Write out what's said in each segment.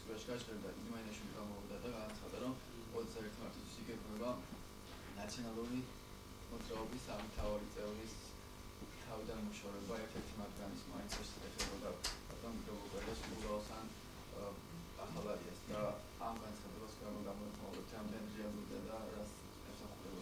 ხელისუფლებაში გაჩნდა იმაინაშვილი გამოვიდა და განაცხადა, რომ 21 მარტის იგეგმება ნაციონალური მოძრაობის სამთავარი წევრის თავიდან მოშორება ერთ-ერთი მათგანის მაინც ეხებოდა ბატონ გრიგორიას ულაოსან ახალაიას და ამ განცხადებას გამოიხმაურებთ ამდენ რეალურია და რას ეხება.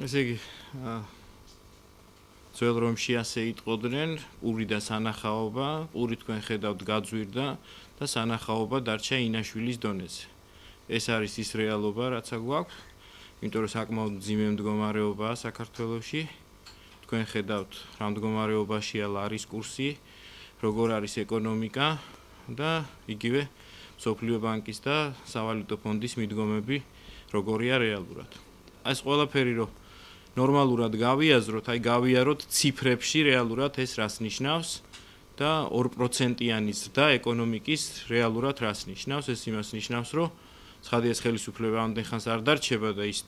ესე იგი ძველ რომში ასე იტყოდნენ, პური და სანახაობა, პური თქვენ ხედავთ გაძვირდა და სანახაობა დარჩა ინაშვილის დონეზე. ეს არის ის რეალობა, რაც გვაქვს, იმიტომ რომ საკმაოდ მძიმე მდგომარეობაა საქართველოში. თქვენ ხედავთ, რა მდგომარეობაშია ლარის კურსი, როგორ არის ეკონომიკა და იგივე მსოფლიო ბანკის და სავალუტო ფონდის მიდგომები როგორია რეალურად. ეს ყველაფერი რომ ნორმალურად გავიაზროთ, გავიაროთ ციფრებში რეალურად ეს რას ნიშნავს და 2%-იანი ზრდა ეკონომიკის რეალურად რას ნიშნავს. ეს იმას ნიშნავს, რომ ცხადია ხელისუფლება ამდენ ხანს არ დარჩება და ის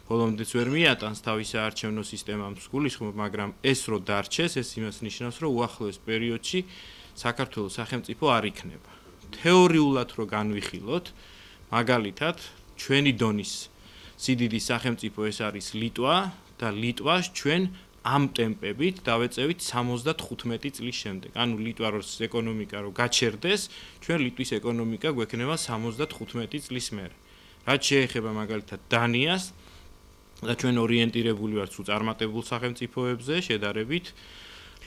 ბოლომდეც ვერ მიატანს თავის საარჩევნო სისტემას გულისხმობ, მაგრამ ეს რო დარჩეს, ეს იმას ნიშნავს, რომ უახლოეს პერიოდში საქართველოს სახელმწიფო არ იქნება. თეორიულად რო განვიხილოთ, მაგალითად, ჩვენი დონის სიდიდის სახელმწიფო ეს არის ლიტვა და ლიტვას ჩვენ ამ ტემპებით დავეწევით 75 წლის შემდეგ. ანუ ლიტვას ეკონომიკა რო გაჩერდეს, ჩვენ ლიტვის ეკონომიკა გვექნება 75 წლის მერე. რაც შეეხება მაგალითად დანიას და ჩვენ ორიენტირებული ვართ სულ წარმატებულ სახელმწიფოებზე შედარებით,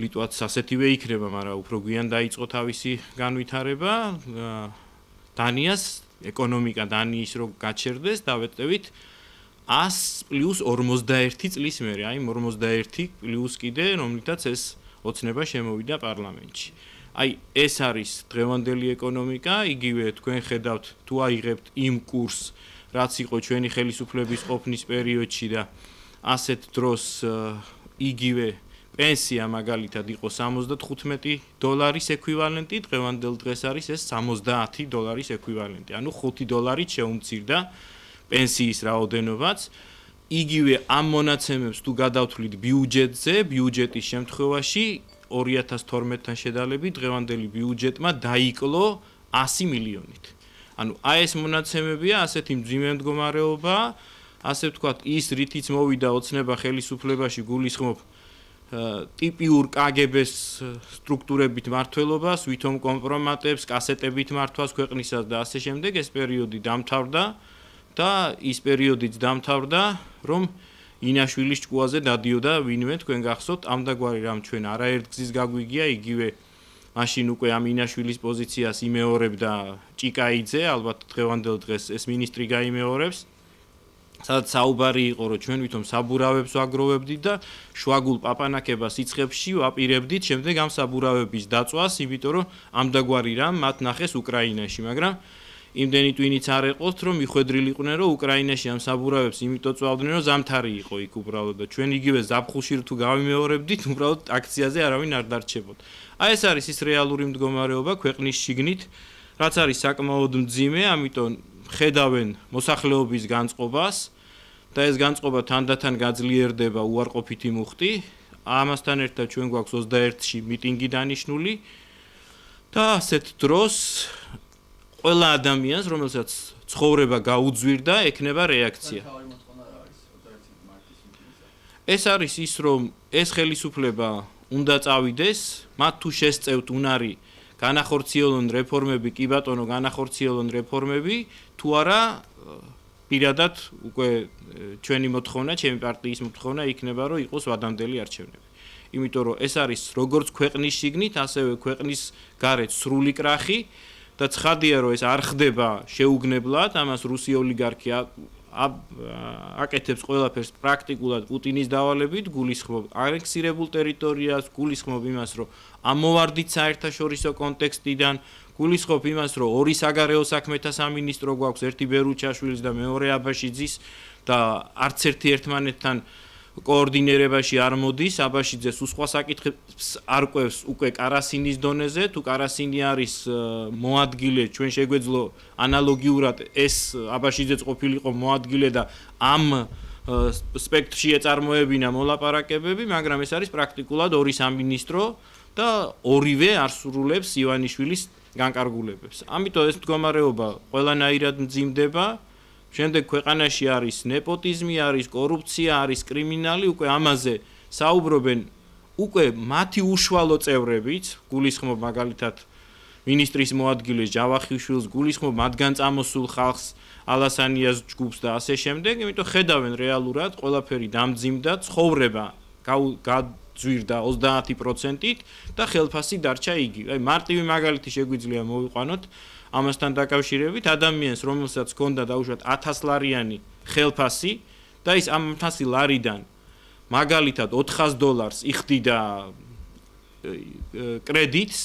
ლიტვაც ასეთივე იქნება, მაგრამ უფრო გვიან დაიწყო თავისი განვითარება. დანიას ეკონომიკა დანიის რო გაჩერდეს, დავეწევით 100 + 41 წლის მერე, აი 41 პლუს კიდე, რომლითაც ეს ოცნება შემოვიდა პარლამენტში. აი ეს არის დღევანდელი ეკონომიკა, იგივე თქვენ ხედავთ თუ აიღებთ იმ კურსს, რაც იყო ჩვენი ხელისუფლების ყოფნის პერიოდში და ასეთ დროს იგივე პენსია მაგალითად იყო $75 ექვივალენტი, დღევანდელ დღეს არის ეს $70 ექვივალენტი. ანუ $5 შეუმცირდა პენსიის რაოდენობაც. იგივე ამ მონაცემებს თუ გადავთვლით ბიუჯეტზე, ბიუჯეტის შემთხვევაში 2012-თან შედარებით დღევანდელი ბიუჯეტმა დაიკლო 100 მილიონით. ანუ აი ეს მონაცემებია, ასეთი მძიმე მდგომარეობა, ასე ვთქვათ, ის რითიც მოვიდა ოცნება ხელისუფლებაში გულისხმობ ტიპიურ კგბ-ს სტრუქტურებით მართლობას, ვითომ კომპრომატებს, კასეტებით მართვას ქვეყნისას და ასე შემდეგ, ეს პერიოდი დამთავრდა და ის პერიოდიც დამთავრდა, რომ ინაშვილის ჭკუაზე დადიოდა ვინმე, თქვენ გახსოვთ, ამდაგვარი რამ ჩვენ არაერთგზის გაგვიგია, იგივე მაშინ უკვე ამ ინაშვილის პოზიციას იმეორებდა ჭიკაიძე, ალბათ დღევანდელ დღეს ეს მინისტრი გაიმეორებს, სადაც საუბარი იყო, რომ ჩვენ ვითომ საბურავებს ვაგროვებდით და შუაგულ პაპანაკებას იცხებში ვაპირებდით შემდეგ ამ საბურავების დაწვას, იმიტომ რომ ამდაგვარი რამ მათ ნახეს უკრაინაში, მაგრამ იმდენი ტვინიც არ ეყოთ, რომ მიხვედრილიყვნენ, რომ უკრაინაში ამ საბურავებს იმიტომ წვავდნენ, რომ ზამთარი იყო იქ უბრალოდ და ჩვენ იგივე ზაფხულში თუ გავიმეორებდით, უბრალოდ აქციაზე არავინ არ დარჩებოდა. აი ეს არის ის რეალური მდგომარეობა ქვეყნის შიგნით, რაც არის საკმაოდ მძიმე, ამიტომ ხედავენ მოსახლეობის განწყობას და ეს განწყობა თანდათან გაძლიერდება უარყოფითი მუხტი. ამასთან ერთად ჩვენ გვაქვს 21-ში მიტინგი დანიშნული და ასეთ დროს ყველა ადამიანს, რომელსაც ცხოვრება გაუძვირდა, ექნება რეაქცია. ეს არის ის, რომ ეს ხელისუფლება უნდა წავიდეს, მათ თუ შესწევთ უნარი განახორციელონ რეფორმები, კი ბატონო, განახორციელონ რეფორმები, თუ არა პირადად უკვე ჩვენი მოთხოვნა, ჩემი პარტიის მოთხოვნა იქნება, რომ იყოს ვადამდელი არჩევნები. იმიტომ რომ ეს არის როგორც ქვეყნის შიგნით, ასევე ქვეყნის გარეთ სრული კრახი და ცხადია, რომ ეს არ ხდება შეუგნებლად, ამას რუსი ოლიგარქი აკეთებს ყველაფერს პრაქტიკულად პუტინის დავალებით, გულისხმობ ანექსირებულ ტერიტორიას, გულისხმობ იმას, რომ ამოვარდით საერთაშორისო კონტექსტიდან, გულისხმობ იმას, რომ ორი საგარეო საქმეთა სამინისტრო გვაქვს, ერთი ბერუჩაშვილის და მეორე აბაშიძის და არც ერთი ერთმანეთთან კოორდინირებაში არ მოდის, აბაშიძეს სხვა საკითხებს არკვევს უკვე კარასინის დონეზე, თუ კარასინი არის მოადგილე, ჩვენ შეგვეძლო ანალოგიურად ეს აბაშიძეც ყოფილიყო მოადგილე და ამ სპექტრში ეწარმოებინა მოლაპარაკებები, მაგრამ ეს არის პრაქტიკულად ორი სამინისტრო და ორივე არ სრულებს ივანიშვილის განკარგულებებს. ამიტომ ეს მდგომარეობა ყველანაირად მძიმდება. შემდეგ ქვეყანაში არის ნეპოტიზმი, არის კორუფცია, არის კრიმინალი, უკვე ამაზე საუბრობენ უკვე მათი უშუალო წევრებიც, გულისხმობ მაგალითად მინისტრის მოადგილეს ჯავახიშვილს, გულისხმობ მათგან წამოსულ ხალხს, ალასანიას ჯგუფს და ასე შემდეგ, იმიტომ ხედავენ რეალურად ყველაფერი დამძიმდა, ცხოვრება გაძვირდა 30%-ით და ხელფასი დარჩა იგივე. აი მარტივი მაგალითი შეგვიძლია მოვიყვანოთ ამასთან დაკავშირებით, ადამიანს, რომელსაც ჰქონდა დაუშვათ 1000 ლარიანი ხელფასი და ის ამ 1000 ლარიდან მაგალითად $400 იხდიდა კრედიტს,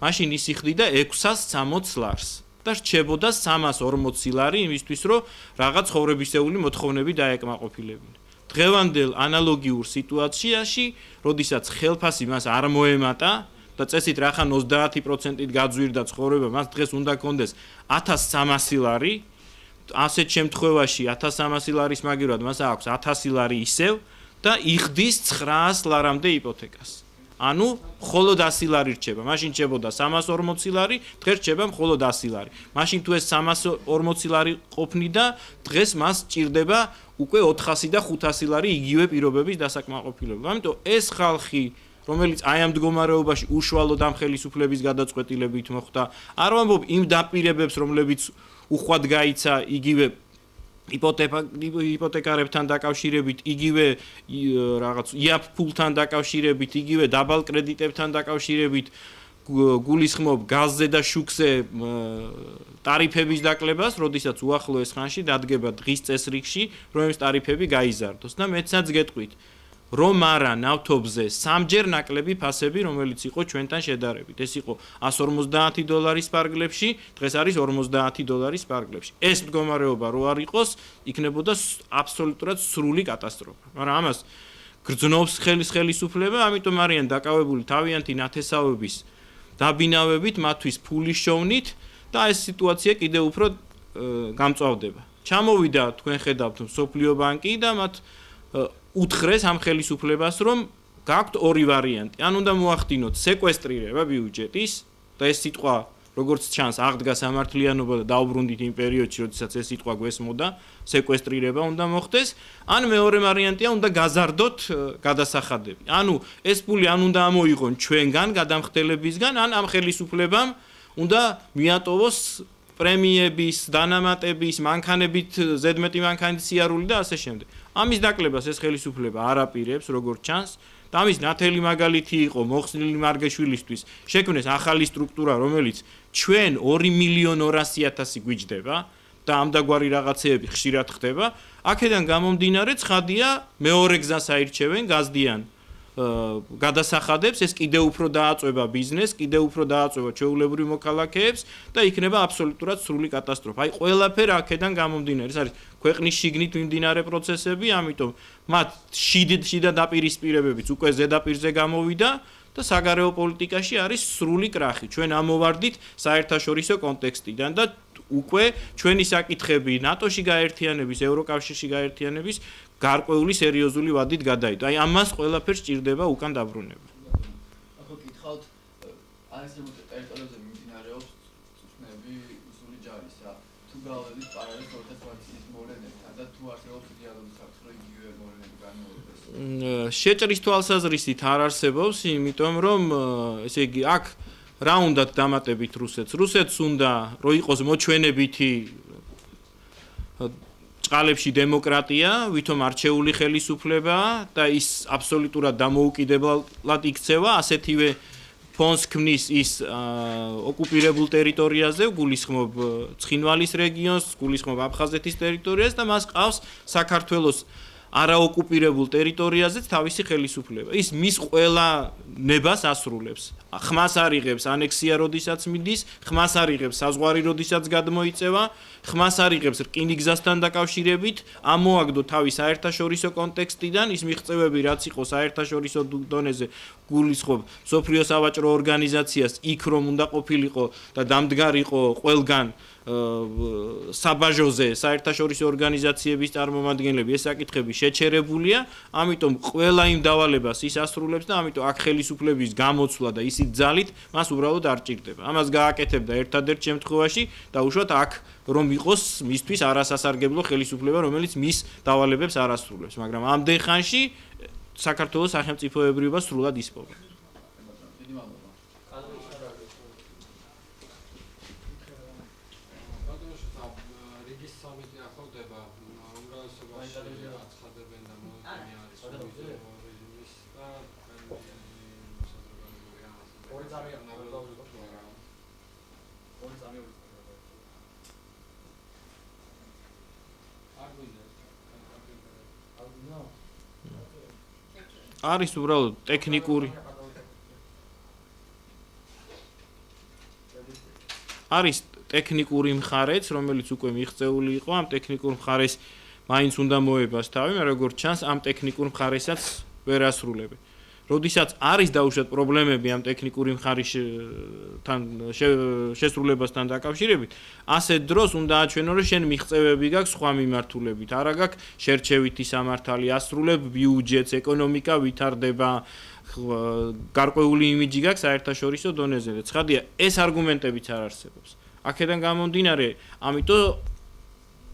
მაშინ ის იხდიდა 660 ლარს და რჩებოდა 340 ლარი იმისთვის, რომ რაღაც ცხოვრებისეული მოთხოვნები დაეკმაყოფილებინა. დღევანდელ ანალოგიურ სიტუაციაში, როდესაც ხელფასი მას არ მოემატა და წესით რახან 30%-ით გაძვირდა ცხოვრება, მას დღეს უნდა კონდეს 1300 ლარი, ასეთ შემთხვევაში 1300 ლარის მაგივრად მას აქვს 1000 ლარი ისევ და იხდის 900 ლარამდე იპოთეკას. ანუ მხოლოდ 100 ლარი რჩება. მაშინ რჩებოდა 340 ლარი, დღეს რჩება მხოლოდ 100 ლარი. მაშინ თუ ეს 340 ლარი ყოფნიდა, დღეს მას სჭირდება უკვე 400 და 500 ლარი იგივე პირობების დასაკმაყოფილებლად. ამიტომ ეს ხალხი, რომელიც აი ამ მდგომარეობაში უშუალოდ ამ ხელისუფლების გადაწყვეტილებით მოხდა, არ ვამბობ იმ დაპირებებს, რომლებიც უხვად გაიცა იგივე იპოთეკარებთან დაკავშირებით, იგივე რაღაც იაფ ფულთან დაკავშირებით, იგივე დაბალ კრედიტებთან დაკავშირებით, გულისხმობ გაზზე და შუქზე ტარიფების დაკლებას, როდესაც უახლოეს ხანში დადგება დღის წესრიგში, რომ ეს ტარიფები გაიზარდოს და მეცაც გეტყვით, რომ არა ნავთობზე სამჯერ ნაკლები ფასები, რომელიც იყო ჩვენთან შედარებით. ეს იყო $150 პარგლებში, დღეს არის $50 პარგლებში. ეს მდგომარეობა რო არ იყოს, იქნებოდა აბსოლუტურად სრული კატასტროფა. მაგრამ ამას გრძნობს ხელისუფლება, ამიტომ არიან დაკავებული თავიანთი ნათესავების დაბინავებით, მათთვის ფულის შოვნით და ეს სიტუაცია კიდევ უფრო გამწვავდება. ჩამოვიდა თქვენ ხედავთ მსოფლიო ბანკი და მათ უთხრეს ამ ხელისუფლებას, რომ გაქვთ ორი ვარიანტი. ან უნდა მოახდინოთ სეკვესტრირება ბიუჯეტის და ეს სიტყვა როგორც ჩანს აღდგა სამართლიანობა და დაუბრუნდით იმ პერიოდში, როდესაც ეს სიტყვა გვესმოდა, სეკვესტრირება უნდა მოხდეს, ან მეორე ვარიანტია უნდა გაზარდოთ გადასახადები. ანუ ეს ფული ან უნდა ამოიღონ ჩვენგან, გადამხდელებისგან, ან ამ ხელისუფლებამ უნდა მიატოვოს პრემიების, დანამატების, მანქანებით, ზედმეტი მანქანის სიარული და ასე შემდეგ. ამის დაკლებას ეს ხელისუფლება არ აპირებს, როგორც ჩანს, და ამის ნათელი მაგალითი იყო მოხსნილი მარგეშვილისთვის, შექმნეს ახალი სტრუქტურა, რომელიც ჩვენ 2.200.000 გვიჯდება და ამდაგვარი რაღაცეები ხშირად ხდება. აქედან გამომდინარე, ცხადია, მეორე გზას აირჩევენ, გაზდიან გადასახადებს, ეს კიდევ უფრო დააწვევა ბიზნესს, კიდევ უფრო დააწვევა ჩვეულებრივ მოქალაქეებს და იქნება აბსოლუტურად სრული კატასტროფა. აი ყველაფერი აქედან გამომდინარე, ეს არის ქვეყნის შიგნით მიმდინარე პროცესები, ამიტომ მათ შიდა დაპირისპირებებიც უკვე ზედაპირზე გამოვიდა და საგარეო პოლიტიკაში არის სრული კრახი. ჩვენ ამოვარდით საერთაშორისო კონტექსტიდან და უკვე ჩვენი საკითხები ნატოში გაერთიანების, ევროკავშირში გაერთიანების გარკვეული სერიოზული ვადით გადაიდო. აი ამას ყველაფერს სჭირდება უკან დაბრუნება. ახლა გითხავთ, ეს ტერიტორიაზე მიმდინარეობს წვნები უსული ჯარისა. თუ გავედით პარალელს 2020 წლის მოვლენებთან და თუ არსებობს დიალოგი საქმე, რომ იგივე მოვლენები განმეორდეს. შეჭრის თვალსაზრისით არ არსებობს, იმიტომ რომ ესე იგი აქ რა უნდათ დამატებით რუსეთს? რუსეთს უნდა რომ იყოს მოჩვენებითი წყალებში დემოკრატია, ვითომ არჩეული ხელისუფლება და ის აბსოლუტურად დამოუკიდებლად იქცევა, ასეთივე ფონს ქმნის ის ოკუპირებულ ტერიტორიაზე, გულისხმობ ცხინვალის რეგიონს, გულისხმობ აფხაზეთის ტერიტორიას და მას ყავს საქართველოს არაოკუპირებულ ტერიტორიაზეც თავისი ხელისუფლება. ის მის ყველა ნებას ასრულებს. ხმას არიღებს ანექსია, როდესაც მიდის, ხმას არიღებს საზღვარი, როდესაც გადმოიწევა, ხმას არიღებს რკინიგზასთან დაკავშირებით, ამოაგდო თავის საერთაშორისო კონტექსტიდან, ის მიღწევები, რაც იყო საერთაშორისო დონეზე, გულისხმობ მსოფლიო სავაჭრო ორგანიზაციას, იქ რომ უნდა ყოფილიყო და დამდგარიყო ყველგან საბაჟოზე საერთაშორისო ორგანიზაციების წარმომადგენლები ეს საკითხები შეჩერებულია, ამიტომ ყველა იმ დავალებას ის ასრულებს და ამიტომ აქ ხელისუფლების გამოცვლა და ისიც ძალით მას უბრალოდ არ ჭირდება. ამას გააკეთებდა ერთადერთ შემთხვევაში და უშუალოდ აქ რომ იყოს მისთვის არასასარგებლო ხელისუფლება, რომელიც მის დავალებებს არ ასრულებს, მაგრამ ამდენ ხანში საქართველოს სახელმწიფოებრიობა სრულად ისპოვება. დიდი მადლობა. რიგის სამიტი ახლოვდება, უმრავლესობაში აცხადებენ და მონოთონი არის რეჟიმის და მოსაზრებელია ამას. ორი წამი არის უბრალოდ ტექნიკური არის ტექნიკური მხარეც, რომელიც უკვე მიღწეული იყო, ამ ტექნიკურ მხარეს მაინც უნდა მოებას თავი, მაგრამ როგორც ჩანს, ამ ტექნიკურ მხარესაც ვერ ასრულებენ. როდესაც არის დაუშვათ პრობლემები ამ ტექნიკური მხარისთან შესრულებასთან დაკავშირებით, ასეთ დროს უნდა აჩვენო, რომ შენ მიღწევები გაქვს სხვა მიმართულებით, არა გაქვს შერჩევითი სამართალი, ასრულებ ბიუჯეტს, ეკონომიკა ვითარდება, გარკვეული იმიჯი გაქვს საერთაშორისო დონეზე და ცხადია, ეს არგუმენტებიც არ არსებობს. აქედან გამომდინარე, ამიტომ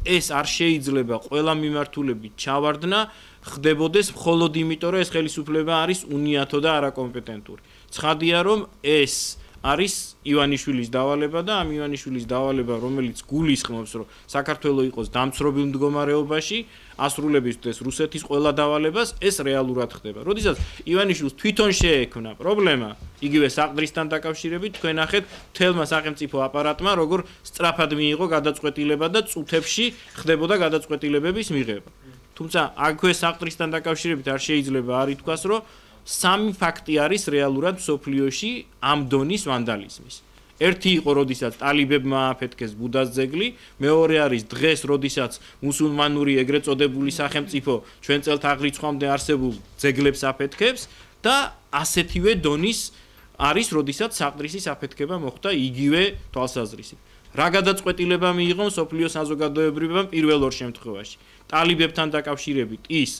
ეს არ შეიძლება ყველა მიმართულებით ჩავარდნა, ხდებოდეს მხოლოდ იმიტომ, რომ ეს ხელისუფლება არის უნიათო და არაკომპეტენტური. ცხადია, რომ ეს არის ივანიშვილის დავალება და ამ ივანიშვილის დავალება, რომელიც გულისხმობს, რომ საქართველო იყოს დამცრობილ მდგომარეობაში, ასრულებისთვის რუსეთის ყველა დავალებას, ეს რეალურად ხდება. როდესაც ივანიშვილს თვითონ შეექმნა პრობლემა, იგივე საყდრისთან დაკავშირებით, თქვენ ნახეთ, მთელმა სახელმწიფო აპარატმა, როგორ სწრაფად მიიღო გადაწყვეტილება და წუთებში ხდებოდა გადაწყვეტილებების მიღება. თუმცა აქვე საყდრისთან დაკავშირებით არ შეიძლება არ ითქვას, რომ სამი ფაქტი არის რეალურად მსოფლიოში ამ დონის ვანდალიზმის. ერთი იყო, როდესაც ტალიბებმა ააფეთქეს ბუდას ძეგლი, მეორე არის დღეს, როდესაც მუსულმანური ეგრეთ წოდებული სახელმწიფო ჩვენ წელთაღრიცხვამდე არსებულ ძეგლებს აფეთქებს და ასეთივე დონის არის, როდესაც საყდრისის აფეთქება მოხდა იგივე თვალსაზრისით. რა გადაწყვეტილება მიიღო მსოფლიო საზოგადოებრივებამ პირველ ორ შემთხვევაში? ტალიბებთან დაკავშირებით ის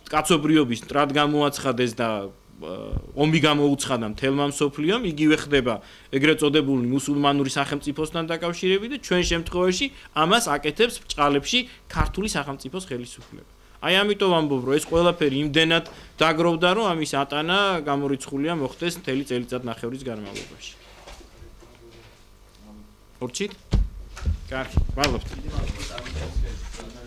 კაცობრიობის მტრად გამოაცხადეს და ომი გამოუცხადა მთელმა მსოფლიომ, იგივე ხდება ეგრეთ წოდებული მუსულმანური სახელმწიფოსთან დაკავშირებით და ჩვენ შემთხვევაში ამას აკეთებს ბჭყალებში ქართული სახელმწიფოს ხელისუფლება. აი ამიტომ ვამბობ, რომ ეს ყველაფერი იმდენად დაგროვდა, რომ ამის ატანა გამორიცხულია მოხდეს მთელი წელიწადნახევრის განმავლობაში. ორჩით? კარგი, მადლობთ. დიდი მადლობა.